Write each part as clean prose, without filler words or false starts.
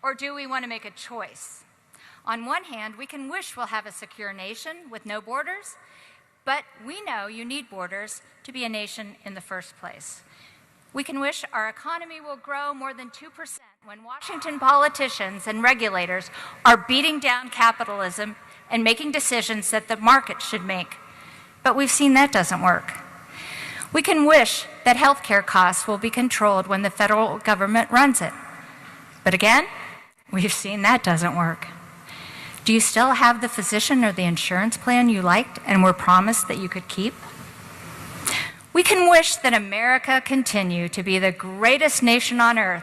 Or do we want to make a choice? On one hand, we can wish we'll have a secure nation with no borders, but we know you need borders to be a nation in the first place. We can wish our economy will grow more than 2% when Washington politicians and regulators are beating down capitalism and making decisions that the market should make. But we've seen that doesn't work. We can wish that healthcare costs will be controlled when the federal government runs it. But again, we've seen that doesn't work. Do you still have the physician or the insurance plan you liked and were promised that you could keep? We can wish that America continue to be the greatest nation on earth,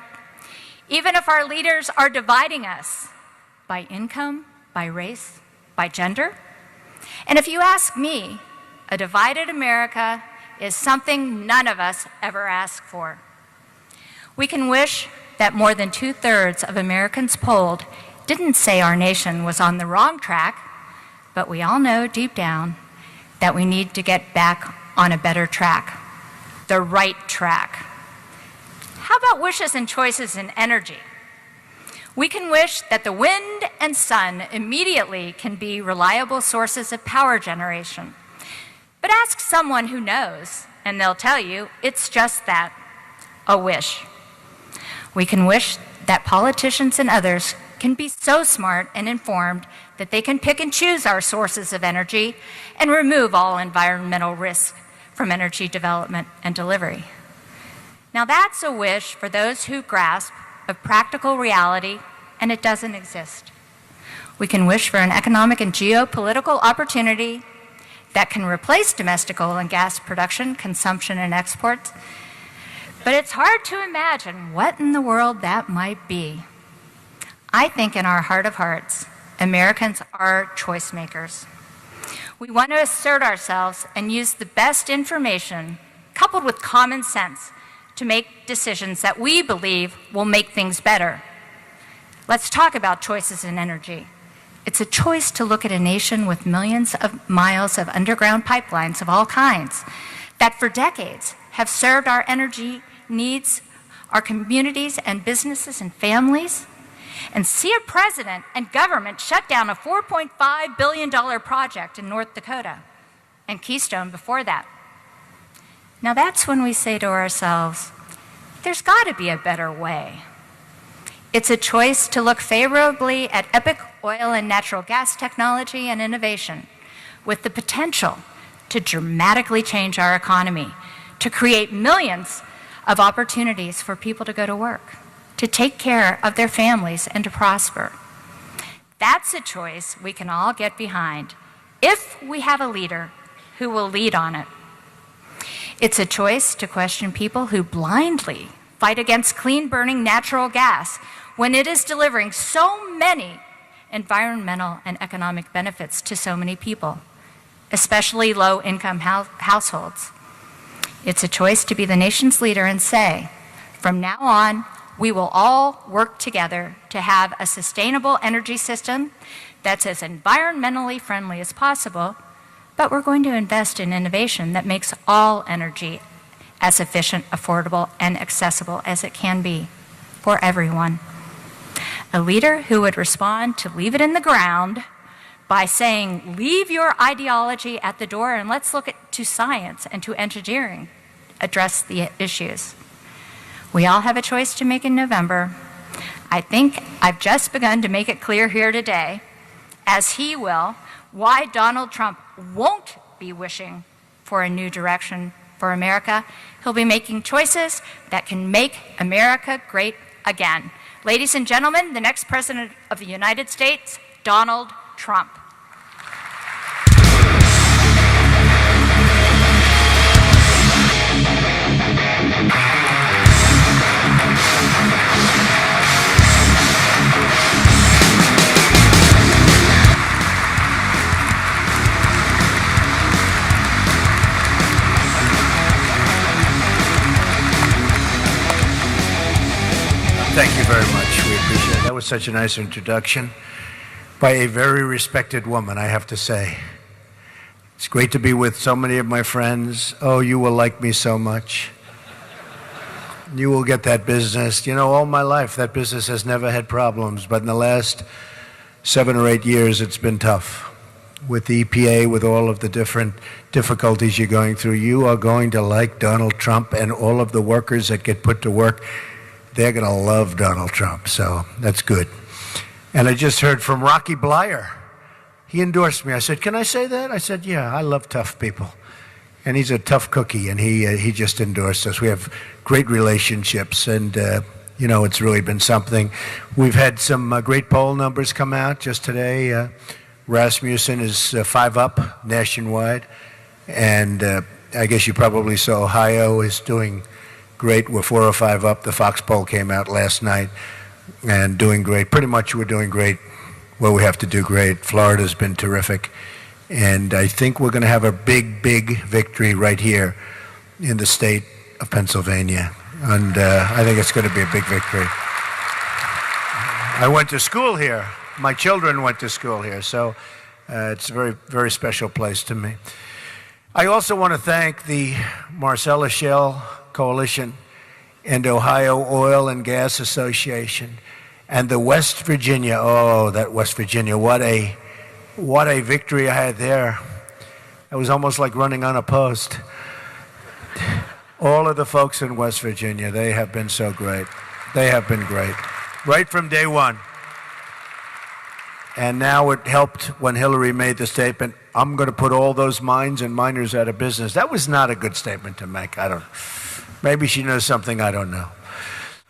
even if our leaders are dividing us by income, by race, by gender. And if you ask me, a divided America is something none of us ever ask for. We can wish that more than 2/3 of Americans polled didn't say our nation was on the wrong track, but we all know deep down that we need to get back on a better track, the right track. How about wishes and choices in energy? We can wish that the wind and sun immediately can be reliable sources of power generation. But ask someone who knows, and they'll tell you it's just that, a wish. We can wish that politicians and others can be so smart and informed that they can pick and choose our sources of energy and remove all environmental risk from energy development and delivery. Now that's a wish for those who grasp a practical reality, and it doesn't exist. We can wish for an economic and geopolitical opportunity that can replace domestic oil and gas production, consumption, and exports, but it's hard to imagine what in the world that might be. I think in our heart of hearts, Americans are choice makers. We want to assert ourselves and use the best information, coupled with common sense, to make decisions that we believe will make things better. Let's talk about choices in energy. It's a choice to look at a nation with millions of miles of underground pipelines of all kinds that for decades have served our energy needs, our communities and businesses and families, and see a president and government shut down a $4.5 billion project in North Dakota, and Keystone before that. Now that's when we say to ourselves, there's got to be a better way. It's a choice to look favorably at epic oil and natural gas technology and innovation with the potential to dramatically change our economy, to create millions of opportunities for people to go to work, to take care of their families and to prosper. That's a choice we can all get behind if we have a leader who will lead on it. It's a choice to question people who blindly fight against clean-burning natural gas when it is delivering so many environmental and economic benefits to so many people, especially low-income households. It's a choice to be the nation's leader and say, from now on, we will all work together to have a sustainable energy system that's as environmentally friendly as possible, but we're going to invest in innovation that makes all energy as efficient, affordable, and accessible as it can be for everyone. A leader who would respond to leave it in the ground by saying, leave your ideology at the door and let's look to science and to engineering, address the issues. We all have a choice to make in November. I think I've just begun to make it clear here today, as he will, why Donald Trump won't be wishing for a new direction for America. He'll be making choices that can make America great again. Ladies and gentlemen, the next President of the United States, Donald Trump. Thank you very much. We appreciate it. That was such a nice introduction by a very respected woman, I have to say. It's great to be with so many of my friends. Oh, you will like me so much. you will get that business. You know, all my life, that business has never had problems, but in the last 7 or 8 years, it's been tough. With the EPA, with all of the different difficulties you're going through, you are going to like Donald Trump, and all of the workers that get put to work, they're going to love Donald Trump, so that's good. And I just heard from Rocky Blyer. He endorsed me. I said, can I say that? I said, yeah, I love tough people. And he's a tough cookie, and he just endorsed us. We have great relationships, and you know, it's really been something. We've had some great poll numbers come out just today. Rasmussen is 5 up nationwide, and I guess you probably saw Ohio is doing great. We're 4 or 5 up. The Fox poll came out last night, and doing great. Pretty much we're doing great where we have to do great. Florida's been terrific, and I think we're going to have a big victory right here in the state of Pennsylvania, and I think it's going to be a big victory. I went to school here. My children went to school here, so it's a very special place to me. I also want to thank the Marcellus Shale Coalition and Ohio Oil and Gas Association and the West Virginia. Oh, that West Virginia! What a victory I had there. It was almost like running unopposed. All of the folks in West Virginia, they have been so great. They have been great, right from day one. And now it helped when Hillary made the statement, I'm going to put all those mines and miners out of business. That was not a good statement to make. Maybe she knows something I don't know.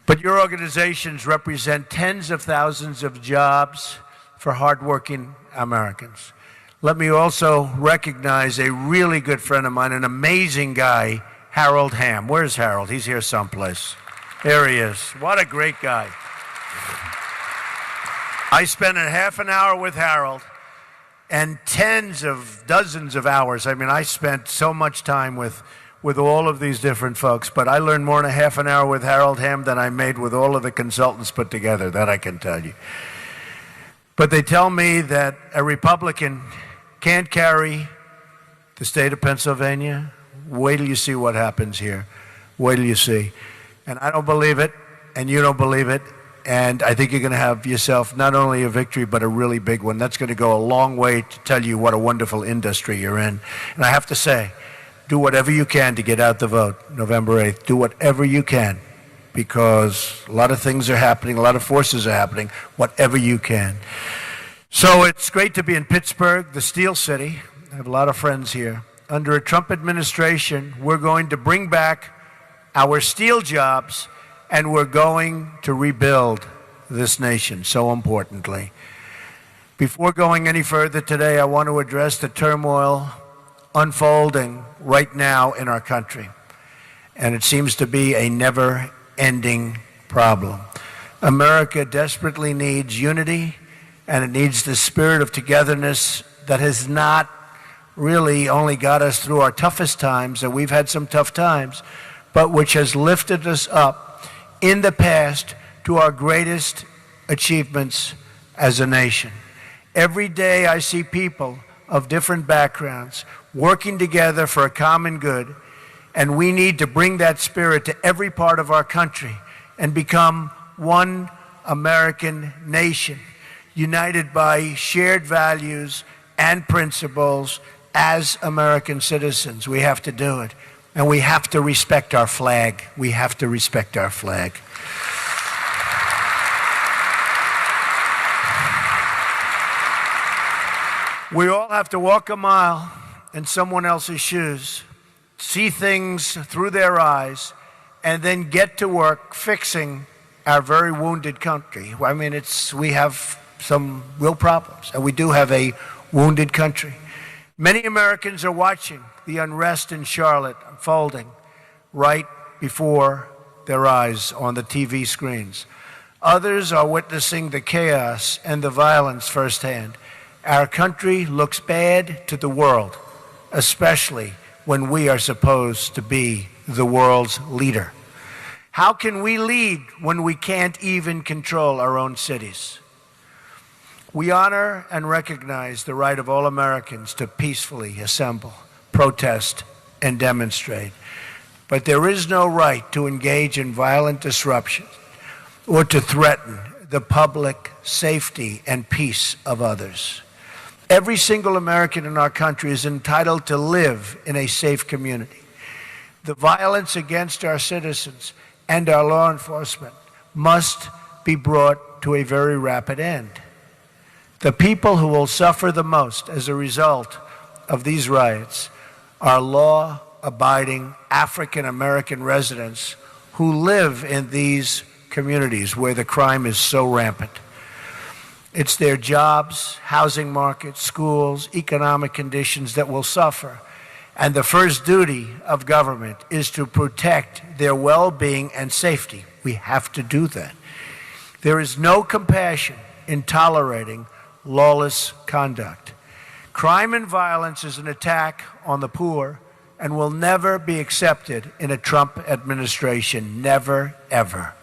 But your organizations represent tens of thousands of jobs for hardworking Americans. Let me also recognize a really good friend of mine, an amazing guy, Harold Hamm. Where's Harold? He's here someplace. There he is. What a great guy. I spent a half an hour with Harold and dozens of hours. I mean, I spent so much time with all of these different folks, but I learned more in a half an hour with Harold Hamm than I made with all of the consultants put together, that I can tell you. But they tell me that a Republican can't carry the state of Pennsylvania. Wait till you see what happens here. Wait till you see. And I don't believe it, and you don't believe it. And I think you're going to have yourself not only a victory, but a really big one. That's going to go a long way to tell you what a wonderful industry you're in. And I have to say, do whatever you can to get out the vote November 8th. Do whatever you can, because a lot of things are happening, a lot of forces are happening, whatever you can. So it's great to be in Pittsburgh, the Steel City. I have a lot of friends here. Under a Trump administration, we're going to bring back our steel jobs, and we're going to rebuild this nation, so importantly. Before going any further today, I want to address the turmoil unfolding right now in our country. And it seems to be a never-ending problem. America desperately needs unity, and it needs the spirit of togetherness that has not really only got us through our toughest times, and we've had some tough times, but which has lifted us up in the past to our greatest achievements as a nation. Every day I see people of different backgrounds working together for a common good, and we need to bring that spirit to every part of our country and become one American nation, united by shared values and principles as American citizens. We have to do it. And we have to respect our flag. We have to respect our flag. We all have to walk a mile in someone else's shoes, see things through their eyes, and then get to work fixing our very wounded country. I mean, we have some real problems, and we do have a wounded country. Many Americans are watching the unrest in Charlotte unfolding right before their eyes on the TV screens. Others are witnessing the chaos and the violence firsthand. Our country looks bad to the world, especially when we are supposed to be the world's leader. How can we lead when we can't even control our own cities? We honor and recognize the right of all Americans to peacefully assemble, protest, and demonstrate. But there is no right to engage in violent disruption or to threaten the public safety and peace of others. Every single American in our country is entitled to live in a safe community. The violence against our citizens and our law enforcement must be brought to a very rapid end. The people who will suffer the most as a result of these riots are law-abiding African American residents who live in these communities where the crime is so rampant. It's their jobs, housing markets, schools, economic conditions that will suffer. And the first duty of government is to protect their well-being and safety. We have to do that. There is no compassion in tolerating lawless conduct. Crime and violence is an attack on the poor and will never be accepted in a Trump administration. Never, ever.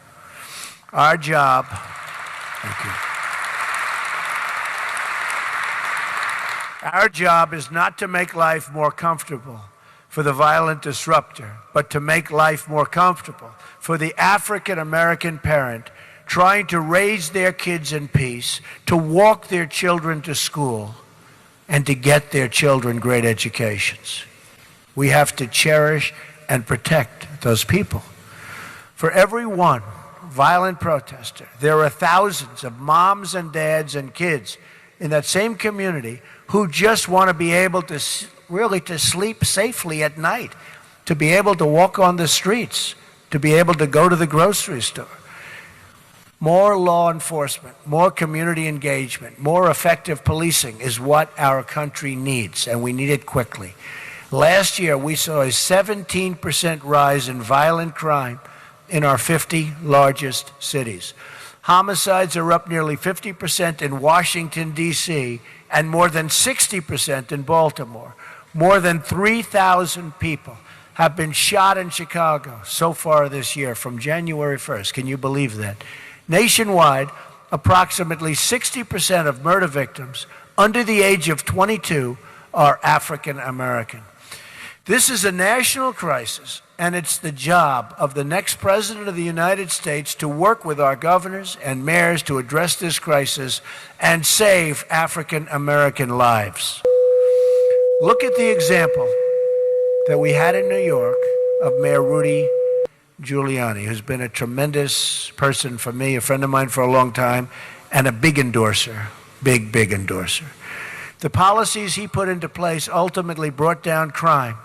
Our job, thank you. Our job is not to make life more comfortable for the violent disruptor, but to make life more comfortable for the African American parent trying to raise their kids in peace, to walk their children to school, and to get their children great educations. We have to cherish and protect those people. For every one violent protester, there are thousands of moms and dads and kids in that same community who just want to be able to really to sleep safely at night, to be able to walk on the streets, to be able to go to the grocery store. More law enforcement, more community engagement, more effective policing is what our country needs, and we need it quickly. Last year, we saw a 17% rise in violent crime in our 50 largest cities. Homicides are up nearly 50% in Washington, D.C., and more than 60% in Baltimore. More than 3,000 people have been shot in Chicago so far this year from January 1st. Can you believe that? Nationwide, approximately 60% of murder victims under the age of 22 are African American. This is a national crisis, and it's the job of the next president of the United States to work with our governors and mayors to address this crisis and save African American lives. Look at the example that we had in New York of Mayor Rudy Giuliani, who's been a tremendous person for me, a friend of mine for a long time, and a big endorser, big endorser. The policies he put into place ultimately brought down crime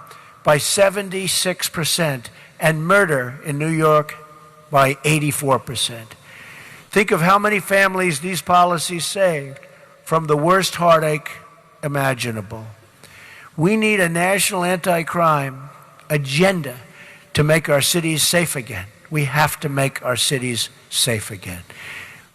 by 76% and murder in New York by 84%. Think of how many families these policies saved from the worst heartache imaginable. We need a national anti-crime agenda to make our cities safe again. We have to make our cities safe again.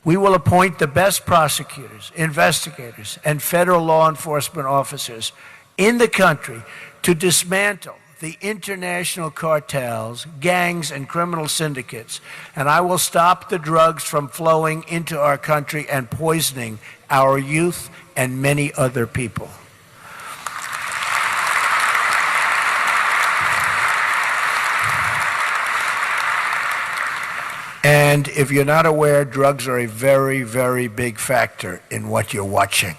We will appoint the best prosecutors, investigators, and federal law enforcement officers in the country to dismantle the international cartels, gangs, and criminal syndicates. And I will stop the drugs from flowing into our country and poisoning our youth and many other people. And if you're not aware, drugs are a very, very big factor in what you're watching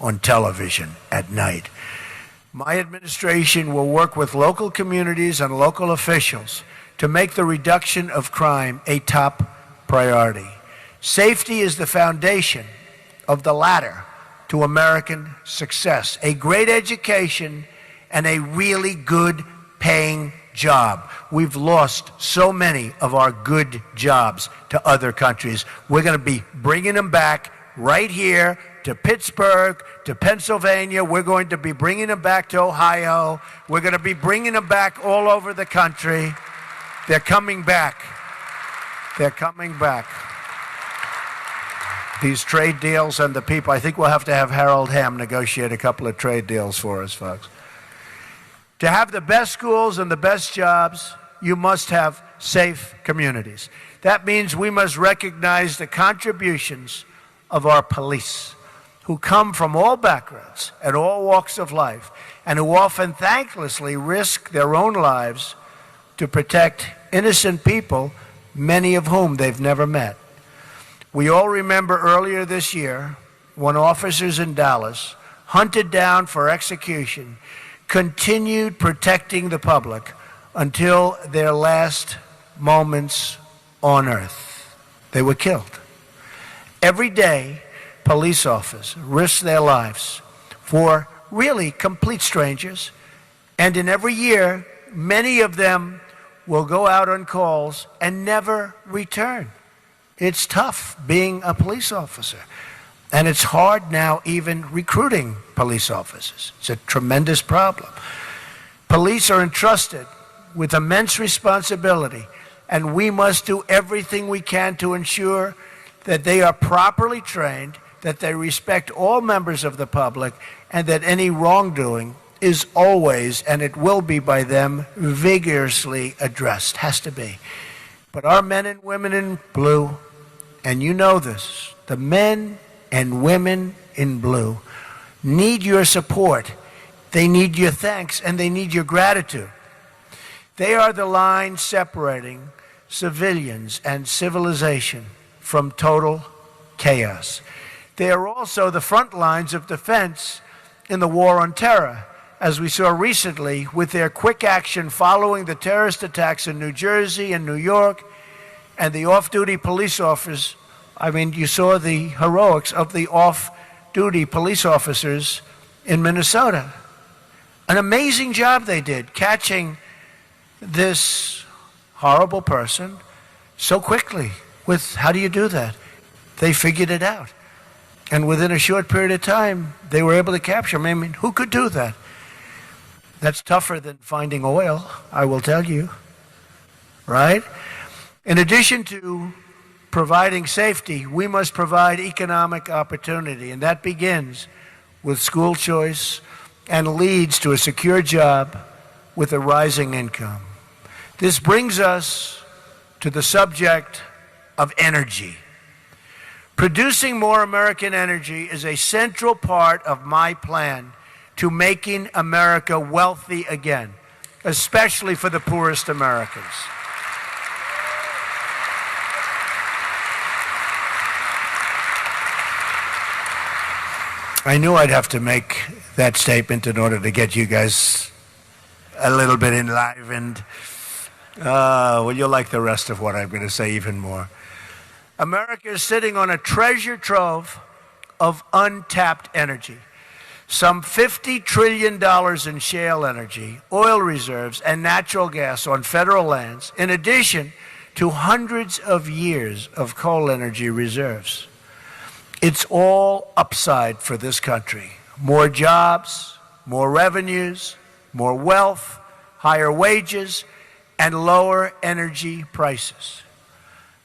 on television at night. My administration will work with local communities and local officials to make the reduction of crime a top priority. Safety is the foundation of the ladder to American success. A great education and a really good paying job. We've lost so many of our good jobs to other countries. We're going to be bringing them back right here to Pittsburgh, to Pennsylvania. We're going to be bringing them back to Ohio. We're going to be bringing them back all over the country. They're coming back. They're coming back. These trade deals and the people, I think we'll have to have Harold Hamm negotiate a couple of trade deals for us, folks. To have the best schools and the best jobs, you must have safe communities. That means we must recognize the contributions of our police, who come from all backgrounds and all walks of life, and who often thanklessly risk their own lives to protect innocent people, many of whom they've never met. We all remember earlier this year when officers in Dallas, hunted down for execution, continued protecting the public until their last moments on earth. They were killed. Every day, police officers risk their lives for really complete strangers, and in every year, many of them will go out on calls and never return. It's tough being a police officer, and it's hard now even recruiting police officers. It's a tremendous problem. Police are entrusted with immense responsibility, and we must do everything we can to ensure that they are properly trained, that they respect all members of the public, and that any wrongdoing is always, and it will be by them, vigorously addressed. Has to be. But our men and women in blue, and you know this, the men and women in blue need your support. They need your thanks, and they need your gratitude. They are the line separating civilians and civilization from total chaos. They are also the front lines of defense in the war on terror, as we saw recently with their quick action following the terrorist attacks in New Jersey and New York, and the off-duty police officers. I mean, you saw the heroics of the off-duty police officers in Minnesota. An amazing job they did, catching this horrible person so quickly. How do you do that? They figured it out. And within a short period of time, they were able to capture him. I mean, who could do that? That's tougher than finding oil, I will tell you. Right? In addition to providing safety, we must provide economic opportunity, and that begins with school choice and leads to a secure job with a rising income. This brings us to the subject of energy. Producing more American energy is a central part of my plan to making America wealthy again, especially for the poorest Americans. I knew I'd have to make that statement in order to get you guys a little bit enlivened. Well, you'll like the rest of what I'm going to say even more. America is sitting on a treasure trove of untapped energy. Some $50 trillion in shale energy, oil reserves, and natural gas on federal lands, in addition to hundreds of years of coal energy reserves. It's all upside for this country. More jobs, more revenues, more wealth, higher wages, and lower energy prices.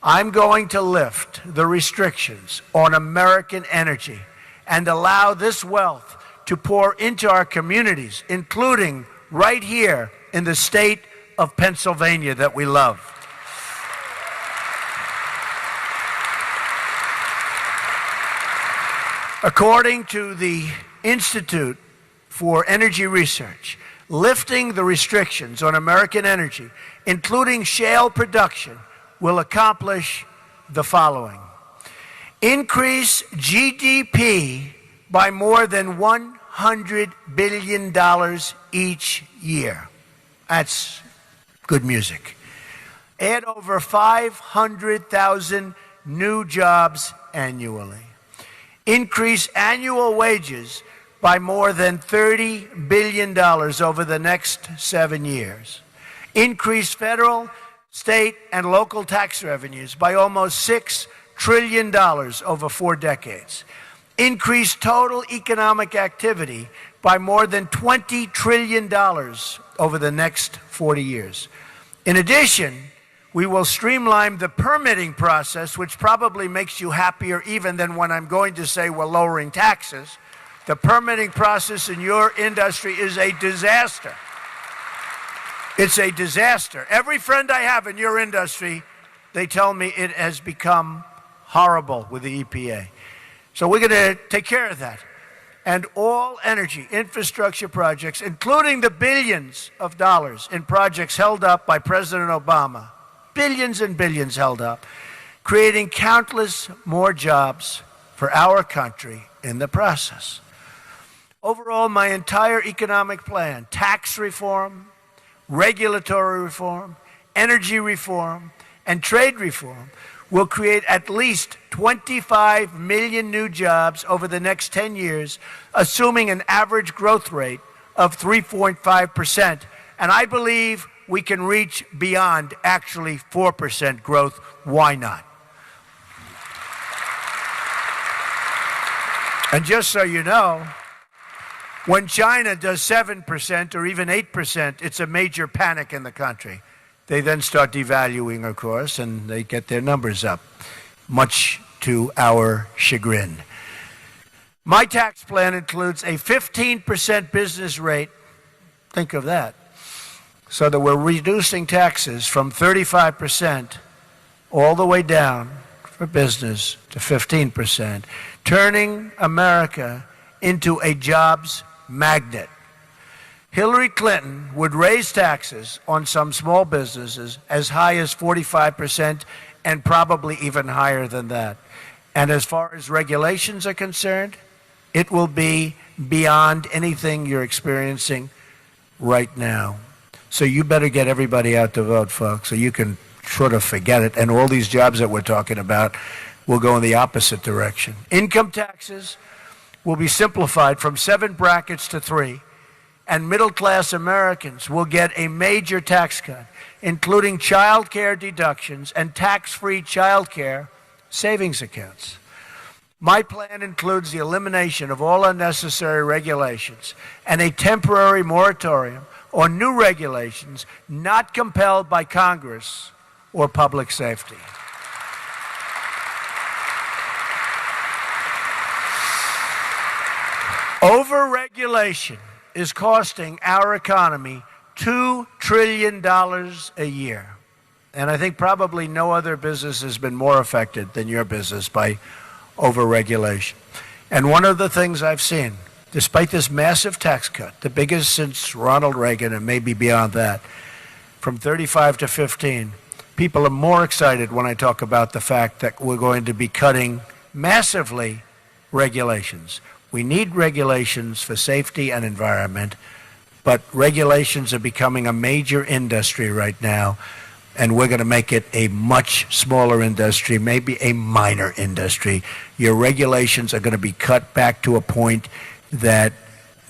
I'm going to lift the restrictions on American energy and allow this wealth to pour into our communities, including right here in the state of Pennsylvania that we love. According to the Institute for Energy Research, lifting the restrictions on American energy, including shale production, will accomplish the following. Increase GDP by more than $100 billion each year. That's good music. Add over 500,000 new jobs annually. Increase annual wages by more than $30 billion over the next 7 years. Increase federal, state, and local tax revenues by almost $6 trillion over 4 decades. Increase total economic activity by more than $20 trillion over the next 40 years. In addition, we will streamline the permitting process, which probably makes you happier even than when I'm going to say we're lowering taxes. The permitting process in your industry is a disaster. It's a disaster. Every friend I have in your industry, they tell me it has become horrible with the EPA. So we're going to take care of that. and all energy infrastructure projects, including the billions of dollars in projects held up by President Obama, billions and billions held up, creating countless more jobs for our country in the process. Overall, my entire economic plan, tax reform, regulatory reform, energy reform, and trade reform, will create at least 25 million new jobs over the next 10 years, assuming an average growth rate of 3.5%. And I believe we can reach beyond actually 4% growth. Why not? And just so you know, when China does 7% or even 8%, it's a major panic in the country. They then start devaluing, of course, and they get their numbers up, much to our chagrin. My tax plan includes a 15% business rate. Think of that. So that we're reducing taxes from 35% all the way down for business to 15%, turning America into a jobs magnet. Hillary Clinton would raise taxes on some small businesses as high as 45% and probably even higher than that. And as far as regulations are concerned, it will be beyond anything you're experiencing right now. So you better get everybody out to vote, folks, so you can sort of forget it. And all these jobs that we're talking about will go in the opposite direction. Income taxes will be simplified from 7 brackets to 3. And middle-class Americans will get a major tax cut, including child care deductions and tax-free child care savings accounts. My plan includes the elimination of all unnecessary regulations and a temporary moratorium on new regulations not compelled by Congress or public safety. Overregulation is costing our economy $2 trillion a year. And I think probably no other business has been more affected than your business by overregulation. And one of the things I've seen, despite this massive tax cut, the biggest since Ronald Reagan and maybe beyond that, from 35 to 15, people are more excited when I talk about the fact that we're going to be cutting massively regulations. We need regulations for safety and environment, but regulations are becoming a major industry right now, and we're going to make it a much smaller industry, maybe a minor industry. Your regulations are going to be cut back to a point that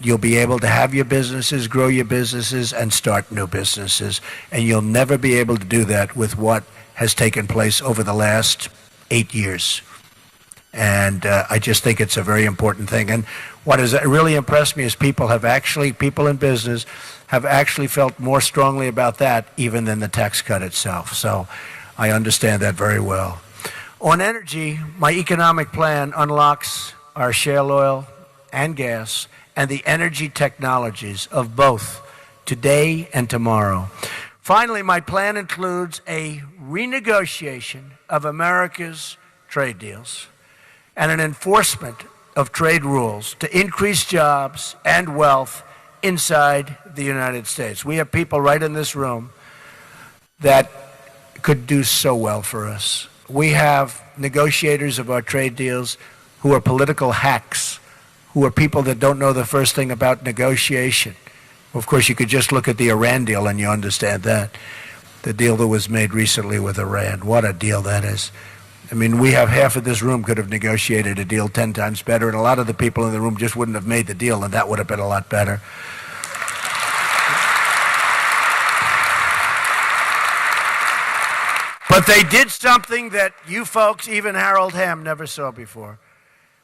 you'll be able to have your businesses, grow your businesses, and start new businesses. And you'll never be able to do that with what has taken place over the last 8 years. And I just think it's a very important thing. And what has really impressed me is people in business have actually felt more strongly about that even than the tax cut itself. So I understand that very well. On energy, my economic plan unlocks our shale oil and gas and the energy technologies of both today and tomorrow. Finally, my plan includes a renegotiation of America's trade deals and an enforcement of trade rules to increase jobs and wealth inside the United States. We have people right in this room that could do so well for us. We have negotiators of our trade deals who are political hacks, who are people that don't know the first thing about negotiation. Of course, you could just look at the Iran deal and you understand that. The deal that was made recently with Iran. What a deal that is. I mean, we have half of this room could have negotiated a deal 10 times better, and a lot of the people in the room just wouldn't have made the deal, and that would have been a lot better. But they did something that you folks, even Harold Hamm, never saw before.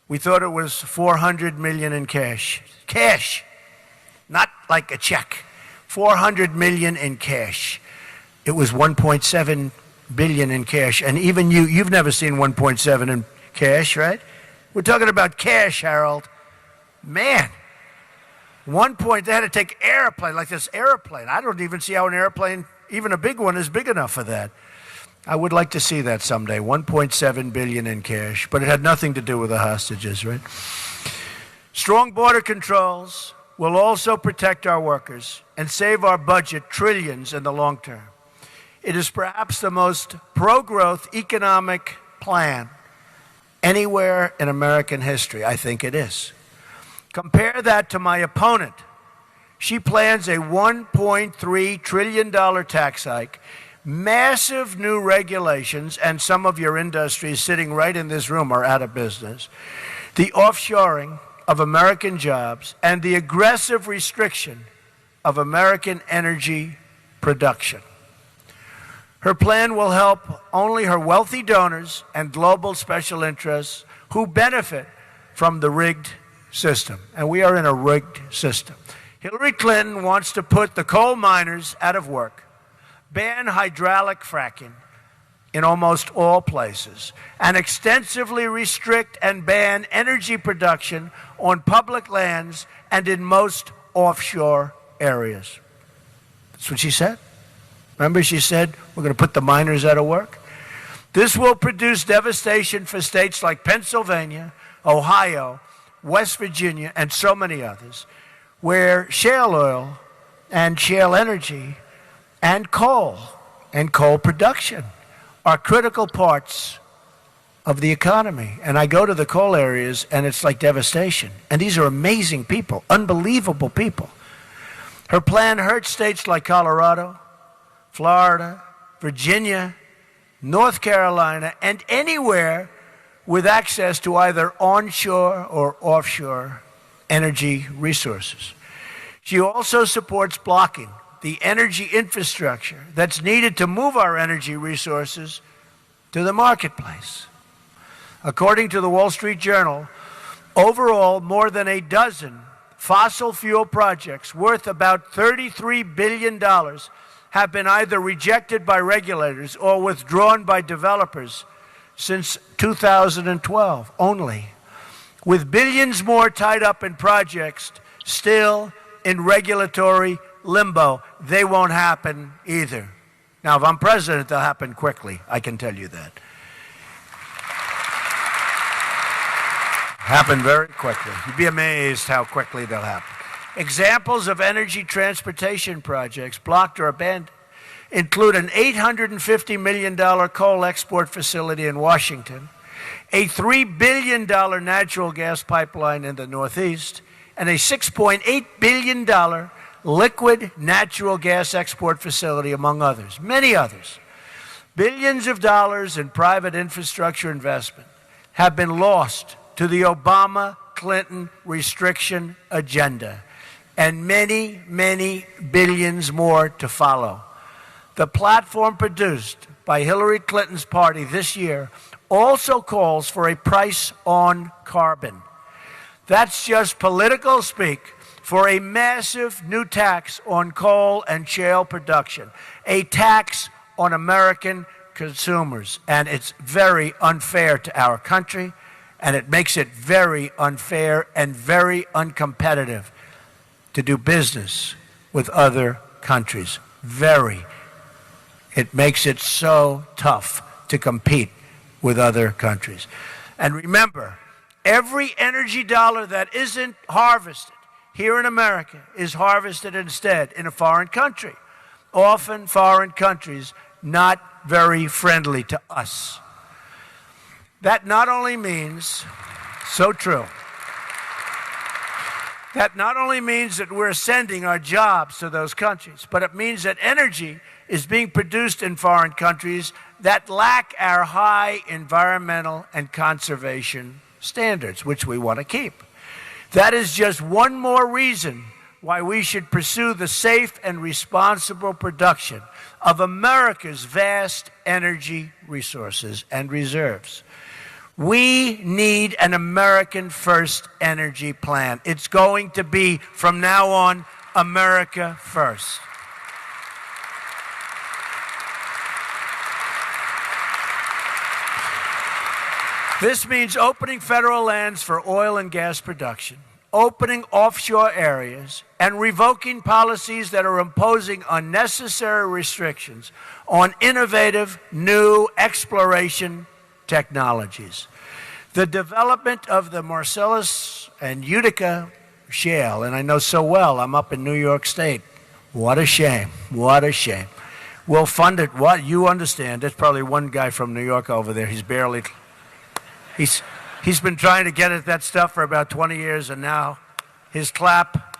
We thought it was $400 million in cash. Cash, not like a check. $400 million in cash. It was $1.7 billion in cash. And even you've never seen 1.7 in cash, right? We're talking about cash, Harold. Man, they had to take airplane, like this airplane. I don't even see how an airplane, even a big one, is big enough for that. I would like to see that someday, 1.7 billion in cash, but it had nothing to do with the hostages, right? Strong border controls will also protect our workers and save our budget trillions in the long term. It is perhaps the most pro-growth economic plan anywhere in American history. I think it is. Compare that to my opponent. She plans a $1.3 trillion tax hike, massive new regulations, and some of your industries sitting right in this room are out of business, the offshoring of American jobs, and the aggressive restriction of American energy production. Her plan will help only her wealthy donors and global special interests who benefit from the rigged system. And we are in a rigged system. Hillary Clinton wants to put the coal miners out of work, ban hydraulic fracking in almost all places, and extensively restrict and ban energy production on public lands and in most offshore areas. That's what she said. Remember, she said, we're going to put the miners out of work? This will produce devastation for states like Pennsylvania, Ohio, West Virginia, and so many others, where shale oil and shale energy and coal production are critical parts of the economy. And I go to the coal areas, and it's like devastation. And these are amazing people, unbelievable people. Her plan hurts states like Colorado, Florida, Virginia, North Carolina, and anywhere with access to either onshore or offshore energy resources. She also supports blocking the energy infrastructure that's needed to move our energy resources to the marketplace. According to the Wall Street Journal, overall, more than a dozen fossil fuel projects worth about $33 billion have been either rejected by regulators or withdrawn by developers since 2012 only, with billions more tied up in projects still in regulatory limbo. They won't happen either. Now, if I'm president, they'll happen quickly. I can tell you that. Happen very quickly. You'd be amazed how quickly they'll happen. Examples of energy transportation projects blocked or abandoned include an $850 million coal export facility in Washington, a $3 billion natural gas pipeline in the Northeast, and a $6.8 billion liquid natural gas export facility, among others, many others. Billions of dollars in private infrastructure investment have been lost to the Obama-Clinton restriction agenda, and many, many billions more to follow. The platform produced by Hillary Clinton's party this year also calls for a price on carbon. That's just political speak for a massive new tax on coal and shale production, a tax on American consumers. And it's very unfair to our country, and it makes it very unfair and very uncompetitive to do business with other countries. Very. It makes it so tough to compete with other countries. And remember, every energy dollar that isn't harvested here in America is harvested instead in a foreign country. Often foreign countries not very friendly to us. That not only means, so true, that not only means that we're sending our jobs to those countries, but it means that energy is being produced in foreign countries that lack our high environmental and conservation standards, which we want to keep. That is just one more reason why we should pursue the safe and responsible production of America's vast energy resources and reserves. We need an American first energy plan. It's going to be, from now on, America first. This means opening federal lands for oil and gas production, opening offshore areas, and revoking policies that are imposing unnecessary restrictions on innovative new exploration technologies. The development of the Marcellus and Utica shale, and I know so well. I'm up in New York State. What a shame. What a shame. We'll fund it. What? You understand. There's probably one guy from New York over there. He's been trying to get at that stuff for about 20 years, and now his clap,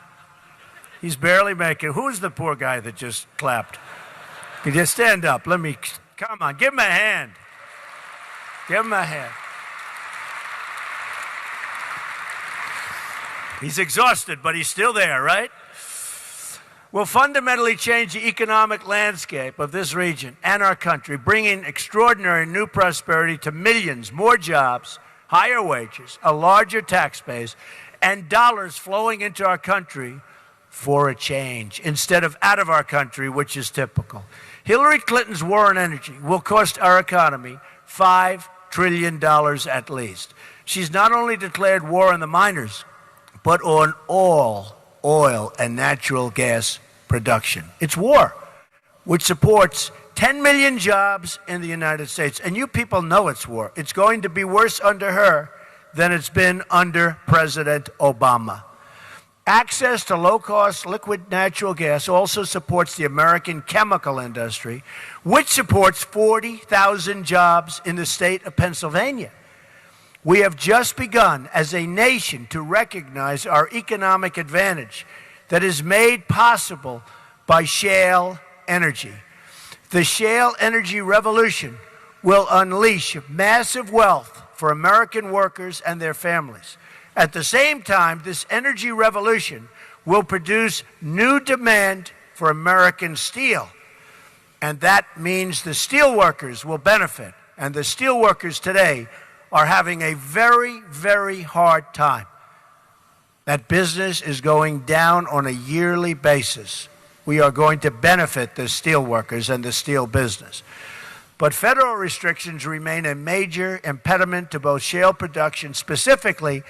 he's barely making it. Who's the poor guy that just clapped? You just stand up. Come on, give him a hand. Give him a hand. He's exhausted, but he's still there, right? Will fundamentally change the economic landscape of this region and our country, bringing extraordinary new prosperity to millions, more jobs, higher wages, a larger tax base, and dollars flowing into our country for a change instead of out of our country, which is typical. Hillary Clinton's war on energy will cost our economy $5 trillion at least. She's not only declared war on the miners, but on all oil and natural gas production. It's war, which supports 10 million jobs in the United States. And you people know it's war. It's going to be worse under her than it's been under President Obama. Access to low-cost liquid natural gas also supports the American chemical industry, which supports 40,000 jobs in the state of Pennsylvania. We have just begun as a nation to recognize our economic advantage that is made possible by shale energy. The shale energy revolution will unleash massive wealth for American workers and their families. At the same time, this energy revolution will produce new demand for American steel. And that means the steel workers will benefit. And the steel workers today are having a very, very hard time. That business is going down on a yearly basis. We are going to benefit the steel workers and the steel business. But federal restrictions remain a major impediment to both shale production specifically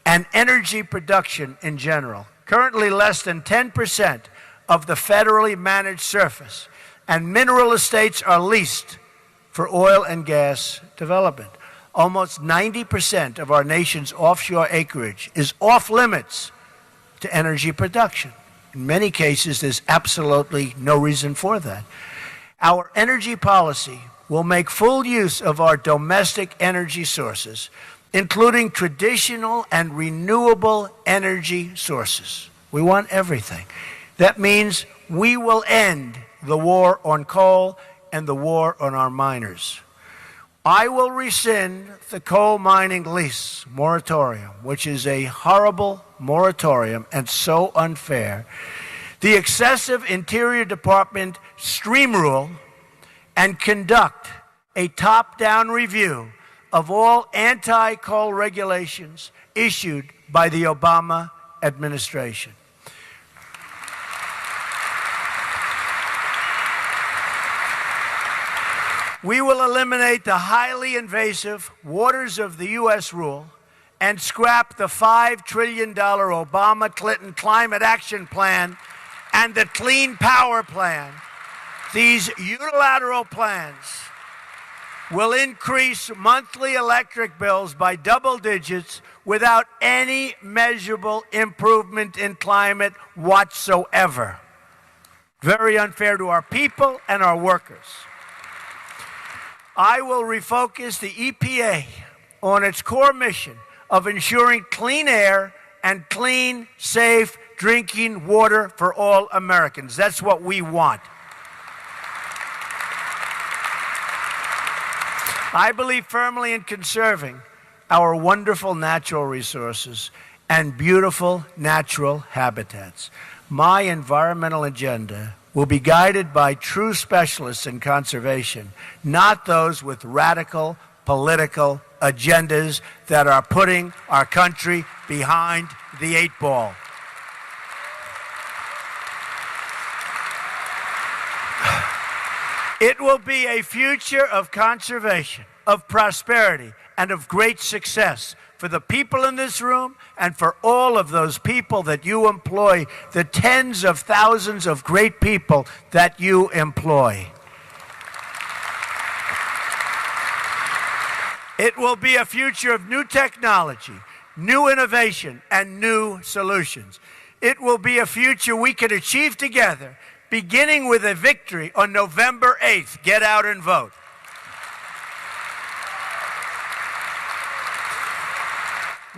and energy production in general. Currently, less than 10% of the federally managed surface and mineral estates are leased for oil and gas development. Almost 90% of our nation's offshore acreage is off limits to energy production. In many cases, there's absolutely no reason for that. Our energy policy will make full use of our domestic energy sources, including traditional and renewable energy sources. We want everything. That means we will end the war on coal and the war on our miners. I will rescind the coal mining lease moratorium, which is a horrible moratorium and so unfair, the excessive Interior Department stream rule, and conduct a top-down review of all anti-coal regulations issued by the Obama administration. We will eliminate the highly invasive Waters of the U.S. rule and scrap the $5 trillion Obama-Clinton Climate Action Plan and the Clean Power Plan. These unilateral plans will increase monthly electric bills by double digits without any measurable improvement in climate whatsoever. Very unfair to our people and our workers. I will refocus the EPA on its core mission of ensuring clean air and clean, safe drinking water for all Americans. That's what we want. I believe firmly in conserving our wonderful natural resources and beautiful natural habitats. My environmental agenda will be guided by true specialists in conservation, not those with radical political agendas that are putting our country behind the 8 ball. It will be a future of conservation, of prosperity, and of great success for the people in this room and for all of those people that you employ, the tens of thousands of great people that you employ. It will be a future of new technology, new innovation, and new solutions. It will be a future we can achieve together, beginning with a victory on November 8th. Get out and vote.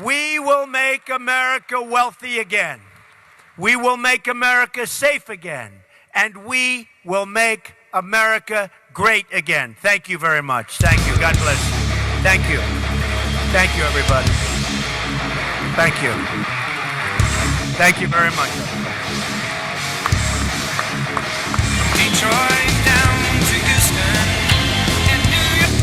We will make America wealthy again. We will make America safe again. And we will make America great again. Thank you very much. Thank you. God bless you. Thank you. Thank you, everybody. Thank you. Thank you very much. Detroit down to Houston and New York.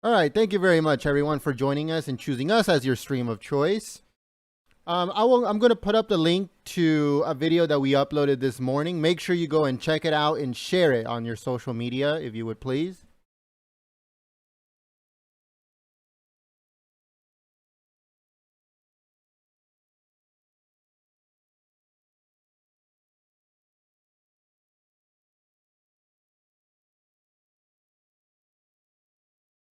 All right, thank you very much, everyone, for joining us and choosing us as your stream of choice. I'm going to put up the link to a video that we uploaded this morning. Make sure you go and check it out and share it on your social media, if you would please.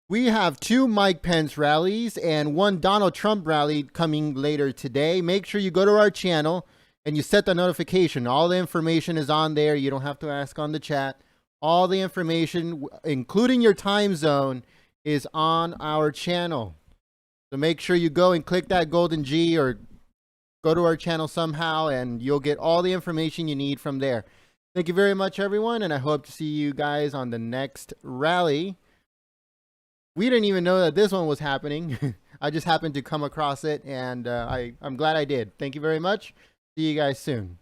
We have 2 Mike Pence rallies and 1 Donald Trump rally coming later today. Make sure you go to our channel and you set the notification. All the information is on there. You don't have to ask on the chat. All the information, including your time zone, is on our channel. So make sure you go and click that golden G or go to our channel somehow and you'll get all the information you need from there. Thank you very much, everyone, and I hope to see you guys on the next rally. We didn't even know that this one was happening. I just happened to come across it, and I'm glad I did. Thank you very much. See you guys soon.